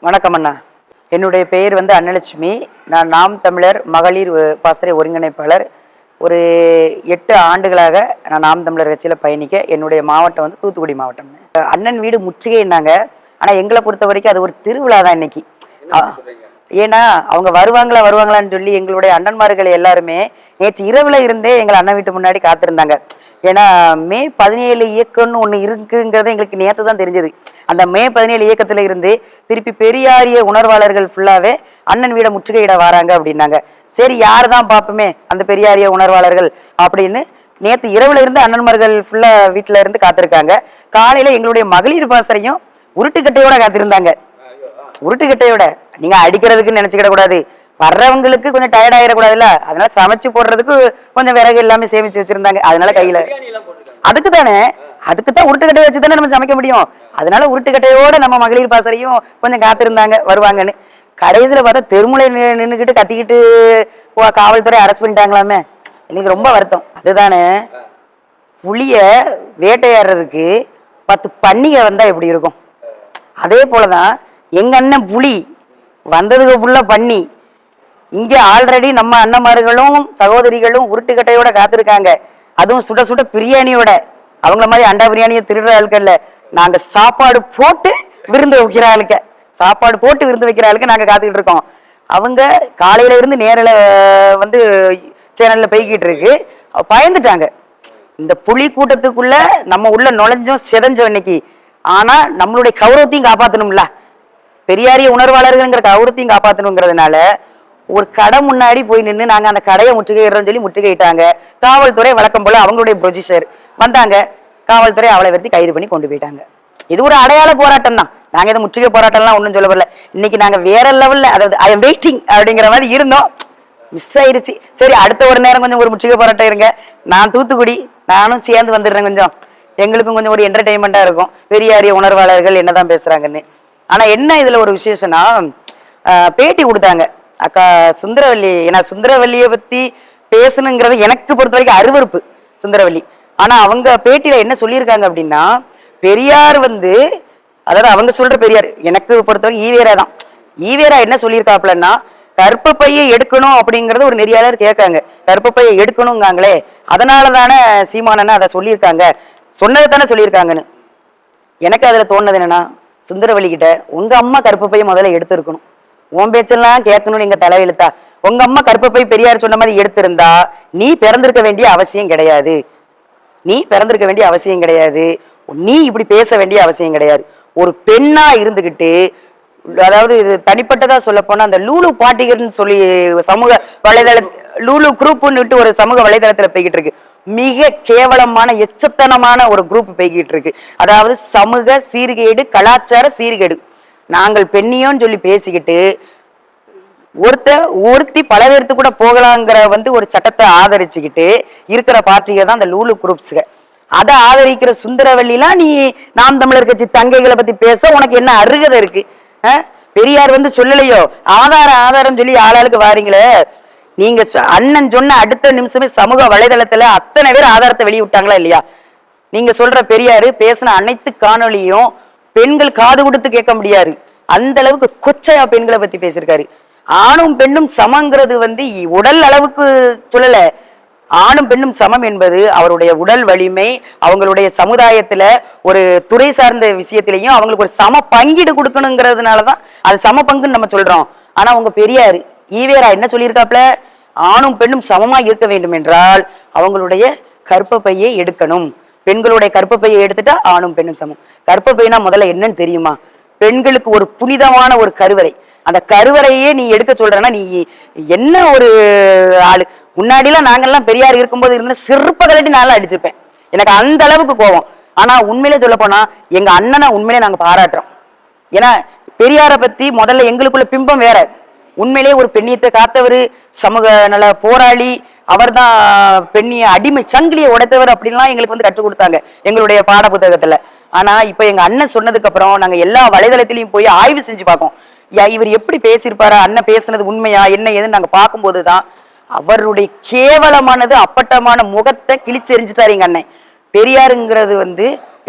வணக்கம் அண்ணா. என்னுடைய பெயர் அன்னலட்சுமி. நான் நாம் தமிழர் மகளிர் பாசறை ஒருங்கிணைப்பாளர். ஒரு 8 ஆண்டுகளாக நான் நாம் தமிழர் கட்சியில் பயணிக்க. என்னுடைய மாவட்டம் தூத்துக்குடி மாவட்டம். அண்ணன் வீடு முற்றுகைன்னாங்க. ஆனால் எங்களை பொறுத்த வரைக்கும் அது ஒரு திருவிழா தான் இன்னைக்கு. ஏன்னா அவங்க வருவாங்களான்னு சொல்லி எங்களுடைய அண்ணன்மார்கள் எல்லாருமே நேற்று இரவுல இருந்தே எங்களை அண்ணன் வீட்டு முன்னாடி காத்திருந்தாங்க. ஏன்னா மே 17 இயக்கம்னு ஒன்று இருக்குங்கிறது எங்களுக்கு நேற்று தான் தெரிஞ்சது. அந்த மே 17 இயக்கத்துல இருந்து திருப்பி பெரியாரிய உணர்வாளர்கள் ஃபுல்லாவே அண்ணன் வீடை முற்றுகையிட வராங்க அப்படின்னாங்க. சரி, யாரு தான் பார்ப்போமே அந்த பெரியாரிய உணர்வாளர்கள் அப்படின்னு நேற்று இரவுல இருந்து அண்ணன்மார்கள் ஃபுல்லா வீட்டுல இருந்து காத்திருக்காங்க. காலையில எங்களுடைய மகளிர் பாசறையும் உருட்டுக்கட்டையோட காத்திருந்தாங்க. உருட்டுக்கட்டையோட நீங்க அடிக்கிறதுக்கு நினைச்சுக்கிட கூடாது, வர்றவங்களுக்கு கொஞ்சம் டயர்ட் ஆயிடக்கூடாதுல்ல, அதனால சமைச்சு போடுறதுக்கு கொஞ்சம் விறகு எல்லாமே சேமிச்சு வச்சிருந்தாங்க. அதனால கையில அதுக்குதான் உருட்டுக்கட்டையை வச்சுதானே நம்ம சமைக்க முடியும். அதனால உருட்டுக்கட்டையோட நம்ம மகளிர் பாசறையும் கொஞ்சம் காத்திருந்தாங்க வருவாங்கன்னு. கடைசியில பார்த்தா தெருமுலை நின்றுக்கிட்டு கத்திக்கிட்டு காவல்துறை அரெஸ்ட் பண்ணிட்டாங்களாமே. எங்களுக்கு ரொம்ப வருத்தம். அதுதானே, புளிய வேட்டையாடுறதுக்கு 10 பன்னிகை வந்தா எப்படி இருக்கும்? அதே போலதான் எங்க அண்ணன் புலி வந்ததுக்கு ஃபுல்லா பண்ணி இங்க ஆல்ரெடி நம்ம அண்ணன்மார்களும் சகோதரிகளும் உருட்டுக்கட்டையோட காத்திருக்காங்க. அதுவும் சுட சுட பிரியாணியோட. அவங்கள மாதிரி அண்டா பிரியாணியை திருடுற ஆளுக்கல்ல, நாங்க சாப்பாடு போட்டு விருந்து வைக்கிற ஆளுக்க, சாப்பாடு போட்டு விருந்து வைக்கிற ஆளுக்கு நாங்க காத்துக்கிட்டு இருக்கோம். அவங்க காலையில இருந்து நேரில் சேனல்ல போய்கிட்டு இருக்கு. பயந்துட்டாங்க. இந்த புலி கூட்டத்துக்குள்ள நம்ம உள்ள நுழைஞ்சோம், செதஞ்சோம் இன்னைக்கு. ஆனா நம்மளுடைய கௌரவத்தையும் காப்பாற்றணும்ல, பெரியாரிய உணர்வாளர்கள்ங்கிற கௌரவத்தையும் காப்பாற்றணுங்கிறதுனால ஒரு கடை முன்னாடி போய் நின்று நாங்க அந்த கடையை முற்றுகையிடுறோம்னு சொல்லி முற்றுகையிட்டாங்க. காவல்துறை வழக்கம் போல அவங்களுடைய ப்ரொடியூசர் வந்தாங்க. காவல்துறை அவளை வருத்தி கைது பண்ணி கொண்டு போயிட்டாங்க. இது ஒரு அடையாள போராட்டம் தான். நாங்க இதை முற்றுகை போராட்டம்லாம் ஒன்றும் சொல்ல வரல. இன்னைக்கு நாங்க வேற லெவல்ல, அதாவது ஐ எம் வெயிட்டிங் அப்படிங்கிற மாதிரி இருந்தோம். மிஸ் ஆயிடுச்சு. சரி, அடுத்த ஒரு நேரம் கொஞ்சம் ஒரு முற்றுகை போராட்டம் இருங்க, நான் தூத்துக்குடி நானும் சேர்ந்து வந்துடுறேன். கொஞ்சம் எங்களுக்கும் கொஞ்சம் ஒரு என்டர்டெயின்மெண்டா இருக்கும், பெரியாரிய உணர்வாளர்கள் என்னதான் பேசுறாங்கன்னு. ஆனா என்ன இதுல ஒரு விசேஷம்னா, பேட்டி கொடுத்தாங்க அக்கா சுந்தரவல்லி. ஏன்னா சுந்தரவல்லியை பத்தி பேசணுங்கிறது எனக்கு பொறுத்த வரைக்கும் அருவருப்பு சுந்தரவல்லி. ஆனா அவங்க பேட்டியில என்ன சொல்லியிருக்காங்க அப்படின்னா, பெரியார் அதாவது அவங்க சொல்ற பெரியார் எனக்கு பொறுத்தவரைக்கும் ஈவேரா தான். ஈவேரா என்ன சொல்லியிருக்காப்லன்னா, கற்பப்பையை எடுக்கணும் அப்படிங்கறது ஒரு நெறியாளர் கேட்காங்க. கற்பப்பையை எடுக்கணுங்காங்களே, அதனால தானே சீமானன்னு அதை சொல்லியிருக்காங்க, சொன்னதை தானே சொல்லியிருக்காங்கன்னு. எனக்கு அதுல தோணுது என்னன்னா, சுந்தரவல்லி கிட்ட உங்க அம்மா கற்பப்பையை முதல்ல எடுத்திருக்கணும். உன் பேச்செல்லாம் கேட்கணும்னு எங்க தலையெழுத்தா? உங்க அம்மா கற்பப்பை பெரியார் சொன்ன மாதிரி எடுத்திருந்தா நீ பிறந்திருக்க வேண்டிய அவசியம் கிடையாது. நீ பிறந்திருக்க வேண்டிய அவசியம் கிடையாது. நீ இப்படி பேச வேண்டிய அவசியம் கிடையாது. ஒரு பெண்ணா இருந்துகிட்டு, அதாவது இது தனிப்பட்டதா சொல்ல போனா அந்த லூலு பாட்டிகர்னு சொல்லி சமூக வலைதள லூலு குரூப்னு ஒரு சமூக வலைதளத்துல போய்கிட்டு இருக்கு. மிக கேவலமான எச்சத்தனமான ஒரு குரூப் போய்கிட்டு இருக்கு. அதாவது சமூக சீர்கேடு, கலாச்சார சீர்கேடு. நாங்கள் பெண்ணியோன்னு சொல்லி பேசிக்கிட்டு ஒருத்தி பல பேர்த்து கூட போகலாங்கிற ஒரு சட்டத்தை ஆதரிச்சுக்கிட்டு இருக்கிற பார்ட்டிக தான் அந்த லூலு குரூப்ஸுக. அதை ஆதரிக்கிற சுந்தரவல்லிலாம் நீ நாம் தமிழர் கட்சி தங்கைகளை பத்தி பேச உனக்கு என்ன அருகதை இருக்கு? பெரியார் சொல்லலையோ, ஆதாரம் சொல்லி ஆளாளுக்கு வாரீங்களே. நீங்க அண்ணன் சொன்ன அடுத்த நிமிஷமே சமூக வலைதளத்துல அத்தனை பேர் ஆதாரத்தை வெளியிட்டாங்களா இல்லையா? நீங்க சொல்ற பெரியாரு பேசின அனைத்து காணொலியும் பெண்கள் காது கொடுத்து கேட்க முடியாது, அந்த அளவுக்கு கொச்சையா பெண்களை பத்தி பேசியிருக்காரு. ஆணும் பெண்ணும் சமங்கிறது உடல் அளவுக்கு சொல்லல. ஆணும் பெண்ணும் சமம் என்பது அவருடைய உடல் வலிமை, அவங்களுடைய சமுதாயத்துல ஒரு துறை சார்ந்த விஷயத்திலையும் அவங்களுக்கு ஒரு சம பங்கீடு கொடுக்கணுங்கிறதுனாலதான் அது சம பங்குன்னு நம்ம சொல்றோம். ஆனா உங்க பெரியாரு ஈவேரா என்ன சொல்லியிருக்காப்ல, ஆணும் பெண்ணும் சமமா இருக்க வேண்டும் என்றால் அவங்களுடைய கற்பப்பையை எடுக்கணும். பெண்களுடைய கற்பப்பையை எடுத்துட்டா ஆணும் பெண்ணும் சமம். கற்பப்பைனா முதல்ல என்னன்னு தெரியுமா? பெண்களுக்கு ஒரு புனிதமான ஒரு கருவறை. அந்த கருவறையே நீ எடுக்க சொல்றனா நீ என்ன ஒரு ஆளு? முன்னாடிலாம் நாங்கெல்லாம் பெரியார் இருக்கும்போது இருந்த சிறப்ப கலட்டி நான்லாம் அடிச்சிருப்பேன். எனக்கு அந்த அளவுக்கு கோவம். ஆனா உண்மையிலே சொல்ல போனா எங்க அண்ணனை உண்மையிலே நாங்க பாராட்டுறோம். ஏன்னா பெரியாரை பத்தி முதல்ல எங்களுக்குள்ள பிம்பம் வேற. உண்மையிலேயே ஒரு பெண்ணியத்தை காத்தவர், சமூக நல போராளி, அவர் தான் பெண்ணிய அடிமை சங்கிலியை உடைத்தவர் அப்படின்லாம் எங்களுக்கு கற்றுக் கொடுத்தாங்க எங்களுடைய பாட புத்தகத்துல. ஆனா இப்ப எங்க அண்ணன் சொன்னதுக்கு அப்புறம் நாங்க எல்லா வலைதளத்திலையும் போய் ஆய்வு செஞ்சு பார்ப்போம். இவர் எப்படி பேசியிருப்பாரா, அண்ணன் பேசுனது உண்மையா என்ன ஏதுன்னு நாங்க பார்க்கும்போதுதான் அவருடைய கேவலமானது அப்பட்டமான முகத்தை கிழிச்செறிஞ்சிட்டாரு எங்க அண்ணன். பெரியாருங்கிறது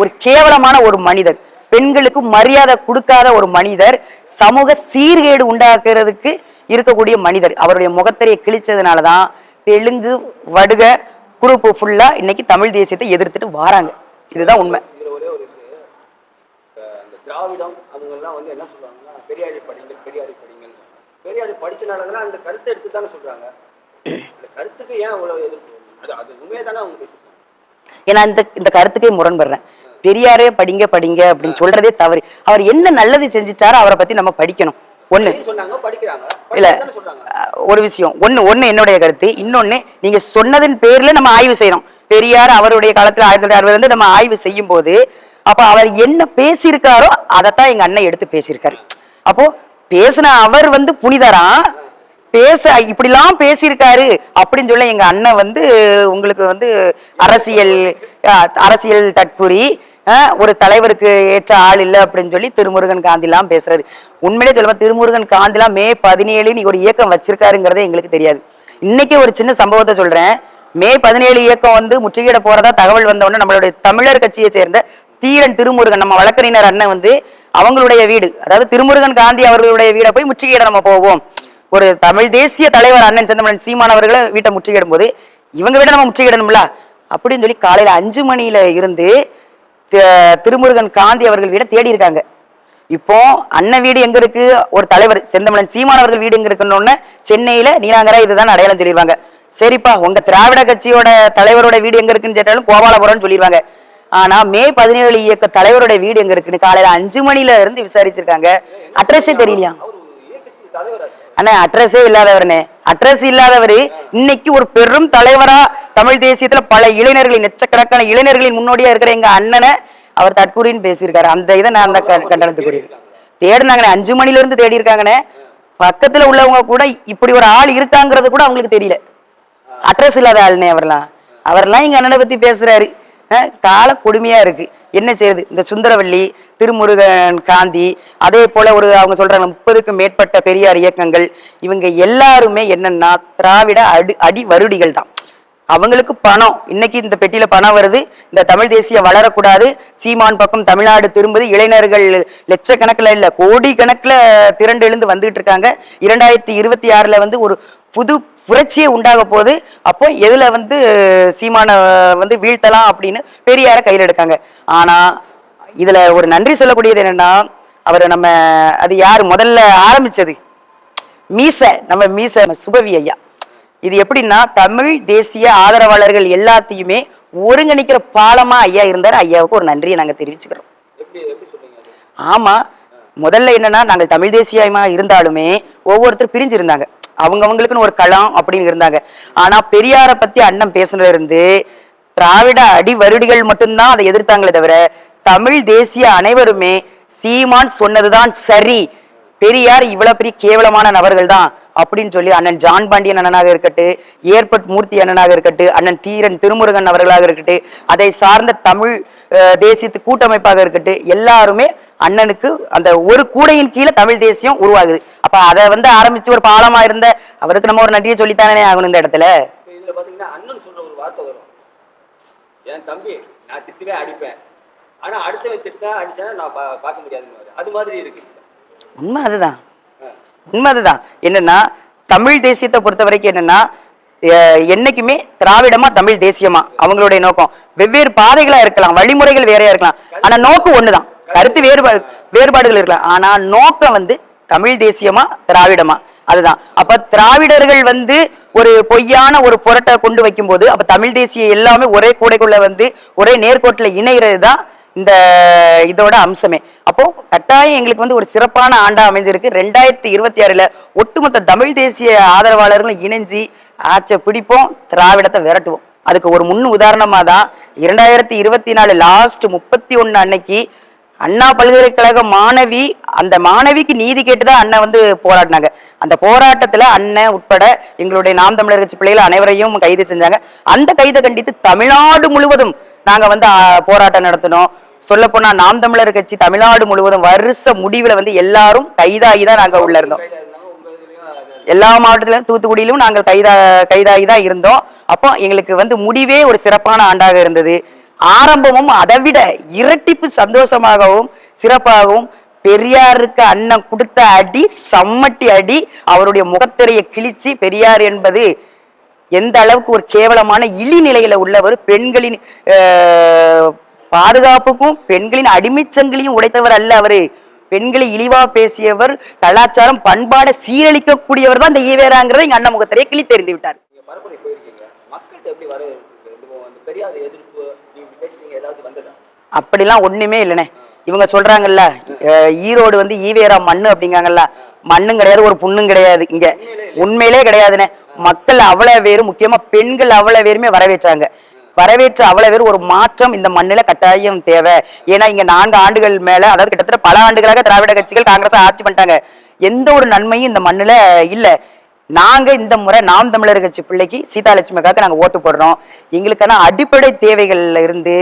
ஒரு கேவலமான ஒரு மனிதர். பெண்களுக்கு மரியாதை கொடுக்காத ஒரு மனிதர், சமூக சீர்கேடு உண்டாக்குறதுக்கு இருக்கக்கூடிய மனிதர். அவருடைய முகத்திரையை கிழிச்சதுனாலதான் தெலுங்கு வடுக குரூப் ஃபுல்லா இன்னைக்கு தமிழ் தேசியத்தை எதிர்த்துட்டு வராங்க. இதுதான் உண்மை. திராவிடம் அவங்க எல்லாம் வந்து என்ன சொல்றாங்கன்னா, பெரியாரி படிங்கள், பெரியாரி படிங்கள். பெரியாரி படிச்சனாலதான் அந்த கருத்தை எடுத்து தானே சொல்றாங்க. இந்த கருத்துக்கு ஏன் அவ்வளவு எதிர்ப்பு? அது உண்மையே தானே அவங்க பேசுறாங்க. ஏன்னா இந்த கருத்துக்கே முரண்படுறேன். பெரியாரே படிங்க படிங்க அப்படின்னு சொல்றதே தவறு. அவர் என்ன நல்லது செஞ்சுட்டாரோ அவரை பத்தி நம்ம படிக்கணும். ஒண்ணு இல்ல, ஒரு விஷயம் ஒண்ணு என்னுடைய கருத்து. இன்னொன்னு, நீங்க சொன்னதன் பேர்ல நம்ம ஆய்வு செய்யறோம். பெரியார் அவருடைய காலத்துல 1960 நம்ம ஆய்வு செய்யும் போது அப்ப அவர் என்ன பேசியிருக்காரோ அதைத்தான் எங்க அண்ணன் எடுத்து பேசியிருக்காரு. அப்போ பேசின அவர் வந்து புனிதராம், பேச இப்படிலாம் பேசியிருக்காரு அப்படின்னு சொல்ல எங்க அண்ணன் வந்து உங்களுக்கு வந்து அரசியல் தற்குறி, ஒரு தலைவருக்கு ஏற்ற ஆள் இல்லை அப்படின்னு சொல்லி திருமுருகன் காந்திலாம் பேசுறாரு. உண்மையிலே சொல்லுவோம், திருமுருகன் காந்திலாம் மே 17 ஒரு இயக்கம் வச்சிருக்காருங்கிறதே எங்களுக்கு தெரியாது. இன்னைக்கு ஒரு சின்ன சம்பவத்தை சொல்றேன். மே 17 இயக்கம் வந்து முற்றுகையிட போறதா தகவல் வந்தவொடனே நம்மளுடைய தமிழர் கட்சியை சேர்ந்த தீரன் திருமுருகன், நம்ம வழக்கறிஞர் அண்ணன் வந்து அவங்களுடைய வீடு, அதாவது திருமுருகன் காந்தி அவர்களுடைய வீடை போய் முற்றுகையிட நம்ம போவோம். ஒரு தமிழ் தேசிய தலைவர் அண்ணன் செந்தமலன் சீமான் அவர்களை வீட்டை முற்றுகையிடும் போது இவங்க வீட நம்ம முற்றுகையிடணும்ல அப்படின்னு சொல்லி காலையில 5 மணியில இருந்து திருமுருகன் காந்தி அவர்கள் வீட தேடி இருக்காங்க. இப்போ அண்ணன் வீடு எங்க இருக்கு, ஒரு தலைவர் செந்தமலன் சீமான் அவர்கள் வீடு எங்க இருக்குன்னு சென்னையில நீலாங்கரா இதுதான் அடையாளம் சொல்லிடுவாங்க. சரிப்பா, உங்க திராவிட கட்சியோட தலைவரோட வீடு எங்க இருக்குன்னு கேட்டாலும் கோபாலபுரம்னு சொல்லிடுவாங்க. ஆனா மே 17 இயக்க தலைவரோட வீடு எங்க இருக்குன்னு காலையில 5 மணில இருந்து விசாரிச்சிருக்காங்க. அட்ரஸே தெரியலையா அண்ணா? அட்ரஸே இல்லாதவர்னே, அட்ரஸ் இல்லாதவரு இன்னைக்கு ஒரு பெரும் தலைவரா தமிழ் தேசியத்துல பல இளைஞர்களின் லட்சக்கணக்கான இளைஞர்களின் முன்னோடியா இருக்கிற எங்க அண்ணனை அவர் தற்கூறின்னு பேசியிருக்காரு. அந்த இதை நான் அந்த கண்டனத்துக்குரிய தேடினாங்கண்ணே. 5 மணில இருந்து தேடி இருக்காங்கண்ணே. பக்கத்துல உள்ளவங்க கூட இப்படி ஒரு ஆள் இருக்காங்கிறது கூட அவங்களுக்கு தெரியல. அட்ரஸ் இல்லாத ஆளுனே அவர்லாம் எங்க அண்ணனை பத்தி பேசுறாரு. கால கொடுமையா இருக்கு. என்ன செய்யுது? இந்த சுந்தரவல்லி, திருமுருகன் காந்தி, அதே போல அவங்க சொல்றாங்க 30க்கும் மேற்பட்ட பெரியார் இயக்கங்கள், இவங்க எல்லாருமே என்னன்னா திராவிட அடி வருடிகள் தான். அவங்களுக்கு பணம், இன்னைக்கு இந்த பெட்டியில பணம் வருது, இந்த தமிழ் தேசியம் வளரக்கூடாது, சீமான் பக்கம் தமிழ்நாடு திரும்புது, இளைஞர்கள் லட்சக்கணக்கில் இல்ல கோடி கணக்குல திரண்டு எழுந்து வந்துட்டு இருக்காங்க. 2026 வந்து ஒரு புது புரட்சியே உண்டாக போகுது. அப்போ எதுல வந்து சீமான வந்து வீழ்த்தலாம் அப்படின்னு பெரியார கையில் எடுக்காங்க. ஆனா இதுல ஒரு நன்றி சொல்லக்கூடியது என்னன்னா, நம்ம அது யாரு முதல்ல ஆரம்பிச்சது, மீச சுபவி ஐயா. இது எப்படின்னா, தமிழ் தேசிய ஆதரவாளர்கள் எல்லாத்தையுமே ஒருங்கிணைக்கிற பாலமா ஐயா இருந்தாரு. ஐயாவுக்கு ஒரு நன்றியை நாங்க தெரிவிச்சுக்கிறோம். ஆமா, முதல்ல என்னன்னா, நாங்கள் தமிழ் தேசியமா இருந்தாலுமே ஒவ்வொருத்தரும் பிரிஞ்சு இருந்தாங்க. அவங்களுக்குன்னு ஒரு களம் அப்படின்னு இருந்தாங்க. ஆனா பெரியார பத்தி அண்ணன் பேசுனதுல இருந்து திராவிட அடி வருடிகள் மட்டும்தான் அதை எதிர்த்தாங்களே தவிர, தமிழ் தேசிய அனைவருமே சீமான் சொன்னதுதான் சரி, பெரியார் இவ்வளவு பெரிய கேவலமான நபர்கள் தான் அப்படின்னு சொல்லி அண்ணன் ஜான் பாண்டியன் அண்ணனாக இருக்கட்டு, ஏற்பட் மூர்த்தி அண்ணனாக இருக்கட்டு, அண்ணன் தீரன் திருமுருகன் அவர்களாக இருக்கட்டு, அதை சார்ந்த தமிழ் தேசியத்து கூட்டமைப்பாக இருக்கட்டு, எல்லாருமே அண்ணனுக்கு அந்த ஒரு கூடையின் கீழே தமிழ் தேசியம் உருவாகுது. அப்ப அதை வந்து ஆரம்பிச்சு ஒரு பாலமா இருந்த அவருக்கு நம்ம ஒரு நன்றியை சொல்லித்தானே ஆகணும். இந்த இடத்துல இதுல பாத்தீங்கன்னா அண்ணன் சொல்ற ஒரு வார்த்தை வரும், என் தம்பி நான் திட்டுவே அடிப்பேன், ஆனா அடுத்தவன் திட்டா அடிச்சா நான் பார்க்க முடியாதுன்னு. அது மாதிரி இருக்கு. உண்மை அதுதான். என்னன்னா, தமிழ் தேசியத்தை பொறுத்த வரைக்கும் என்னன்னா, என்னைக்குமே திராவிடமா தமிழ் தேசியமா அவங்களுடைய நோக்கம் வெவ்வேறு பாதைகளா இருக்கலாம், வழிமுறைகள் வேறையா இருக்கலாம், ஆனா நோக்கம் ஒண்ணுதான். கருத்து வேறுபாடுகள் இருக்கலாம், ஆனா நோக்கம் வந்து தமிழ் தேசியமா திராவிடமா அதுதான். அப்ப திராவிடர்கள் வந்து ஒரு பொய்யான ஒரு புரட்டை கொண்டு வைக்கும் போது அப்ப தமிழ் தேசிய எல்லாமே ஒரே கூடைக்குள்ள வந்து ஒரே நேர்கோட்டுல இணைகிறது தான் இந்த இதோட அம்சமே. அப்போ கட்டாயம் எங்களுக்கு வந்து ஒரு சிறப்பான ஆண்டா அமைஞ்சிருக்கு. 2026 ஒட்டுமொத்த தமிழ் தேசிய ஆதரவாளர்களும் இணைஞ்சு ஆட்சை பிடிப்போம், திராவிடத்தை விரட்டுவோம். அதுக்கு ஒரு முன் உதாரணமா தான் 2024 லாஸ்ட் 31 அன்னைக்கு அண்ணா பல்கலைக்கழக மாணவி, அந்த மாணவிக்கு நீதி கேட்டுதான் அண்ணன் வந்து போராடினாங்க. அந்த போராட்டத்துல அண்ணன் உட்பட எங்களுடைய நாம் தமிழர் கட்சி பிள்ளைகள் அனைவரையும் கைது செஞ்சாங்க. அந்த கைதை கண்டித்து தமிழ்நாடு முழுவதும் நாங்க வந்து போராட்டம் நடத்தினோம். சொல்ல போனா நாம் தமிழர் கட்சி தமிழ்நாடு முழுவதும் வருஷ முடிவுல வந்து எல்லாரும் கைதாகிதான் நாங்க உள்ள இருந்தோம். எல்லா மாவட்டத்திலும் தூத்துக்குடியிலும் நாங்கள் கைதாகிதான் இருந்தோம். அப்போ எங்களுக்கு வந்து முடிவே ஒரு சிறப்பான ஆண்டாக இருந்தது. ஆரம்பமும் அதை விட இரட்டிப்பு சந்தோஷமாகவும் சிறப்பாகவும் பெரியாருக்கு அண்ணன் கொடுத்த அடி சம்மட்டி அடி, அவருடைய முகத்திரையை கிழிச்சு பெரியார் என்பது எந்த அளவுக்கு ஒரு கேவலமான இழிநிலையில உள்ளவர், பெண்களின் பாதுகாப்புக்கும் பெண்களின் அடிமைச்சங்கிலையும் உடைத்தவர் அல்ல அவரு. பெண்களை இழிவா பேசியவர், கலாச்சாரம் பண்பாடை சீரழிக்கக்கூடியவர் தான் இந்த ஈவேராங்கிறத எங்க அண்ணன் முகத்திரையை கிழித்தெறிந்து விட்டார். பரப்புரை போயிருக்கீங்க, மக்கள்கிட்ட எப்படி வர பெரியார் எதிர்ப்பு நீங்க பேசுறீங்க, ஏதாவது வந்ததா? அப்படிலாம் ஒண்ணுமே இல்லைண்ணே. இவங்க சொல்றாங்கல்ல ஈரோடு வந்து ஈவேரா மண்ணு அப்படிங்காங்கல்ல, மண்ணும் கிடையாது ஒரு புண்ணும் கிடையாது, இங்க உண்மையிலே கிடையாதுண்ணே. மக்கள் அவ்வளவு பேரும், முக்கியமா பெண்கள் அவ்வளவு பேருமே வரவேற்றாங்க. வரவேற்ற அவ்வளவு பேர் ஒரு மாற்றம் இந்த மண்ணில கட்டாயம் தேவை. ஏன்னா இங்க 4 ஆண்டுகள் மேல, அதாவது கிட்டத்தட்ட பல ஆண்டுகளாக திராவிட கட்சிகள் காங்கிரஸ் ஆட்சி பண்ணிட்டாங்க. எந்த ஒரு நன்மையும் இந்த மண்ணுல இல்ல. நாங்க இந்த முறை நாம் தமிழர் கட்சி பிள்ளைக்கு சீதாலட்சுமிக்காக நாங்க ஓட்டு போடுறோம். எங்களுக்கான அடிப்படை தேவைகள்ல இருந்து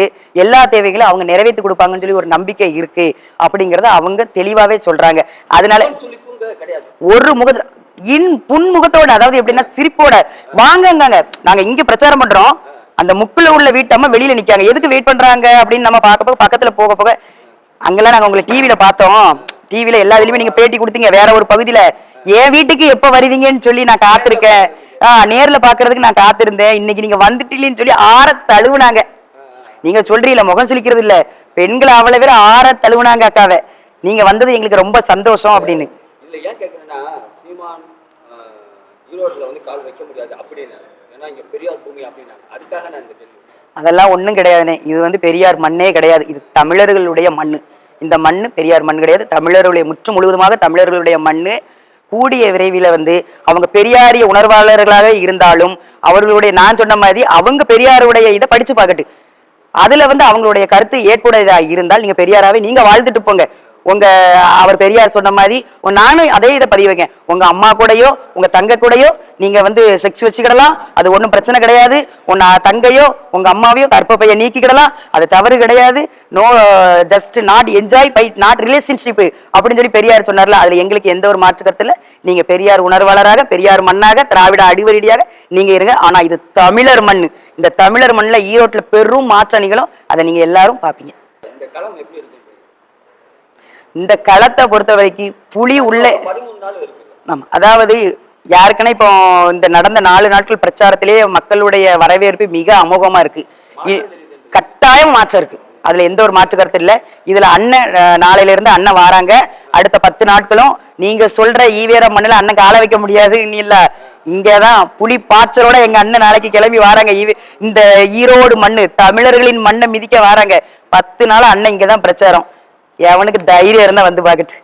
எல்லா தேவைகளும் அவங்க நிறைவேற்றி கொடுப்பாங்கன்னு சொல்லி ஒரு நம்பிக்கை இருக்கு அப்படிங்கறத அவங்க தெளிவாவே சொல்றாங்க. அதனால ஒரு புன்முகத்தோட, அதாவது எப்படின்னா சிரிப்போட வாங்கங்க. நாங்க இங்க பிரச்சாரம் பண்றோம், அந்த முக்குல உள்ள வீட்டம்மா வெளியில நிக்காங்க. எதுக்கு வெயிட் பண்றாங்க அப்படின்னு நம்ம பார்க்க பக்கத்துல போக போக அங்கெல்லாம் நாங்க உங்களை டிவியில பார்த்தோம். டிவில எல்லா இதுலயுமே நீங்க பேட்டி கொடுத்தீங்க. வேற ஒரு பகுதியில என் வீட்டுக்கு எப்ப வருவீங்கன்னு சொல்லி நான் காத்திருக்கேன், நேர்ல பாக்குறதுக்கு நான் காத்திருந்தேன், இன்னைக்கு நீங்க வந்துட்டீங்கன்னு சொல்லி ஆற தழுவுனாங்க. நீங்க சொல்றீங்களா முகம் சுளிக்கிறது இல்ல, பெண்கள் அவ்வளவு பேர் ஆற தழுவுனாங்க அக்காவை. நீங்க வந்தது எங்களுக்கு ரொம்ப சந்தோஷம் அப்படின்னு. இல்ல ஏன் கேக்குறேன்னா, சீமான் ஈரோடுல வந்து கால் வைக்க முடியாது அப்படின்னு, ஏன்னா இங்க பெரியார் பூமி அப்படின்னா, அதுக்காக நான் இந்த கேள்வி. அதெல்லாம் ஒண்ணும் கிடையாதுண்ணே. இது வந்து பெரியார் மண்ணே கிடையாது, இது தமிழர்களுடைய மண்ணு. இந்த மண்ணு பெரியார் மண் கிடையாது, தமிழர்களுடைய முழுவதுமாக தமிழர்களுடைய மண்ணு. கூடிய விரைவில் வந்து அவங்க பெரியாரிய உணர்வாளர்களாக இருந்தாலும் அவர்களுடைய, நான் சொன்ன மாதிரி அவங்க பெரியாருடைய இதை படிச்சு பார்க்கட்டு, அதுல வந்து அவங்களுடைய கருத்து ஏற்புடையதா இருந்தால் நீங்க பெரியாராவே நீங்க வாழ்ந்துட்டு போங்க. அவர் பெரியார் சொன்ன மாதிரி நானும் அதே இதை பதிவு வைக்கேன். உங்க அம்மா கூடயோ உங்க தங்க கூடயோ நீங்க வந்து செக்ஸ் வச்சுக்கிடலாம், அது ஒன்றும் பிரச்சனை கிடையாது. உன்ன தங்கையோ உங்க அம்மாவையோ கற்பப்பையை நீக்கிக்கிடலாம், அது தவறு கிடையாது. No, just not enjoy by not relationship அப்படின்னு சொல்லி பெரியார் சொன்னார்ல, அதுல எங்களுக்கு எந்த ஒரு மாற்று கருத்து இல்லை. நீங்க பெரியார் உணர்வாளராக, பெரியார் மண்ணாக, திராவிட அடிவரடியாக நீங்க இருங்க. ஆனா இது தமிழர் மண். இந்த தமிழர் மண்ணில் ஈரோட்டில் பெரும் மாற்றணிகளும் அதை நீங்க எல்லாரும் பாப்பீங்க. இந்த களம் எப்படி இருக்கு? இந்த களத்தை பொறுத்த வரைக்கும் புலி உள்ள, ஆமா, அதாவது யாருக்குன்னா இப்போ இந்த நடந்த 4 நாட்கள் பிரச்சாரத்திலேயே மக்களுடைய வரவேற்பு மிக அமோகமா இருக்கு. கட்டாயம் மாற்றம் இருக்கு, அதுல எந்த ஒரு மாற்று கருத்து இல்லை. இதுல அண்ணன் நாளையில இருந்து அண்ணன் வராங்க. அடுத்த 10 நாட்களும் நீங்க சொல்ற ஈவேர மண்ணில் அண்ணன் கால வைக்க முடியாது இல்ல, இங்கதான் புலி பாய்ச்சலோட எங்க அண்ணன் நாளைக்கு கிளம்பி வராங்க. இந்த ஈரோடு மண்ணு தமிழர்களின் மண்ணை மிதிக்க வராங்க. 10 நாள் அண்ணன் இங்கதான் பிரச்சாரம். எவனுக்கு தைரியம் இருந்தா வந்து பாக்கட்டு,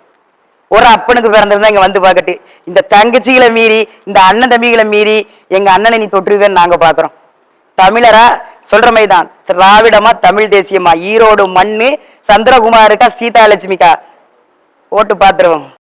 ஒரு அப்பனுக்கு பிறந்திருந்தா இங்க வந்து பாக்கட்டு. இந்த தங்கச்சிகளை மீறி, இந்த அண்ணன் தம்பிகளை மீறி எங்க அண்ணனை நீ தொற்றுவேன்னு நாங்க பாக்குறோம். தமிழரா சொல்ற மாதிரி தான், திராவிடமா தமிழ் தேசியமா, ஈரோடு மண்ணு, சந்திரகுமாருக்கா சீதாலட்சுமிக்கா ஓட்டு பாத்துருவோம்.